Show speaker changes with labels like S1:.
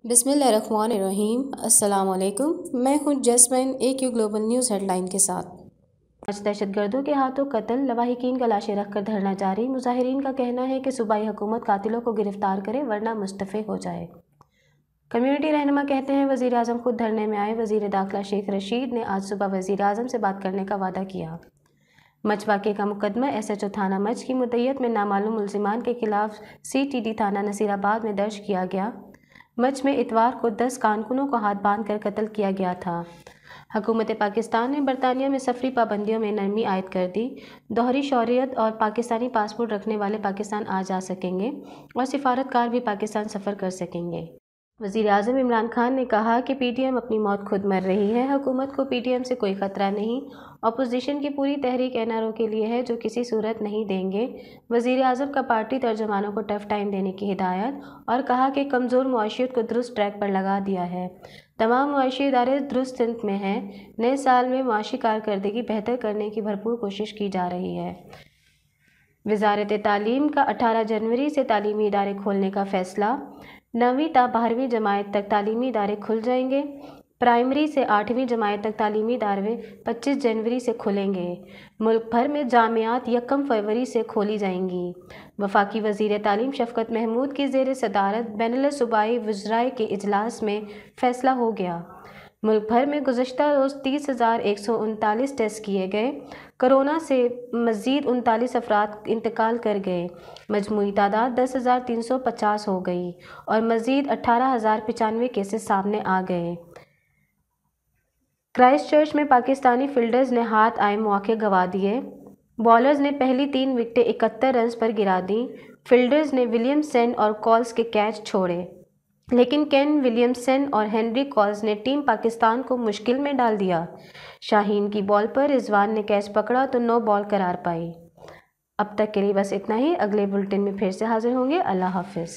S1: बिस्मिल्लाहिर्रहमानिर्रहीम। अस्सलाम वालेकुम। मैं हूं Jasmine, AQ global news headline के साथ। आज दहशतगर्दों के हाथों कत्ल, लवाहिकीन का लाशें रखकर धरना जारी। मुजाहिरीन का कहना है कि सूबाई हुकूमत कातिलों को गिरफ्तार करे वरना मुस्तफ़े हो जाए। कम्युनिटी रहनुमा कहते हैं वज़ीर आज़म खुद धरने में आए। वज़ीर दाखिला शेख रशीद ने आज सुबह वज़ीर आज़म से बात करने का वादा किया। मच वाक़े का मुकदमा SHO थाना मच की मुद्दइयत में नामालूम मुल्ज़िमान के खिलाफ CTD थाना नसीराबाद में दर्ज किया गया। मच में इतवार को 10 कारकुनों को हाथ बांध कर कत्ल किया गया था। हुकूमत पाकिस्तान ने बरतानिया में सफरी पाबंदियों में नरमी आयद कर दी। दोहरी शौहरियत और पाकिस्तानी पासपोर्ट रखने वाले पाकिस्तान आ जा सकेंगे और सिफारतकार भी पाकिस्तान सफ़र कर सकेंगे। वज़ीर आज़म इमरान खान ने कहा कि PTM अपनी मौत खुद मर रही है। हुकूमत को PTM से कोई ख़तरा नहीं। अपोजिशन की पूरी तहरीक NRO के लिए है जो किसी सूरत नहीं देंगे। वज़ीर आज़म का पार्टी तर्जुमानों को टफ टाइम देने की हिदायत और कहा कि कमज़ोर मुआशियत को दुरुस्त ट्रैक पर लगा दिया है। तमाम मुआशी इदारे दुरुस्त सिमत में हैं। नए साल में मुआशी कारकर्दगी बेहतर करने की भरपूर कोशिश की जा रही है। वज़ारत तालीम का 18 जनवरी से तालीमी इदारे खोलने का फ़ैसला। 9वीं ता 12वीं जमात तक तालीमी इदारे खुल जाएंगे। प्राइमरी से 8वीं जमात तक तालीमी इदारे 25 जनवरी से खुलेंगे। मुल्क भर में जामियात 1 फरवरी से खोली जाएंगी। वफाकी वज़ीर तालीम शफ़क़त महमूद की ज़ेर सदारत बैनुल सूबाई वज़राए के इजलास में फ़ैसला हो गया। मुल्क भर में गुज़श्ता रोज़ 30,139 टेस्ट किए गए। कोरोना से मज़ीद 39 अफराद इंतकाल कर गए। मजमूई तादाद 10,350 हो गई और मज़ीद 18,095 केसेस सामने आ गए। क्राइस्ट चर्च में पाकिस्तानी फील्डर्स ने हाथ आए मौके गंवा दिए। बॉलर्स ने पहली 3 विकेटें 71 रन पर गिरा दी। फील्डर्स ने विलियमसन और कॉल्स के कैच छोड़े, लेकिन केन विलियमसन और हेनरी कॉल्स ने टीम पाकिस्तान को मुश्किल में डाल दिया। शाहीन की बॉल पर रिजवान ने कैच पकड़ा तो 9 बॉल करार पाई। अब तक के लिए बस इतना ही। अगले बुलेटिन में फिर से हाजिर होंगे। अल्लाह हाफिज़।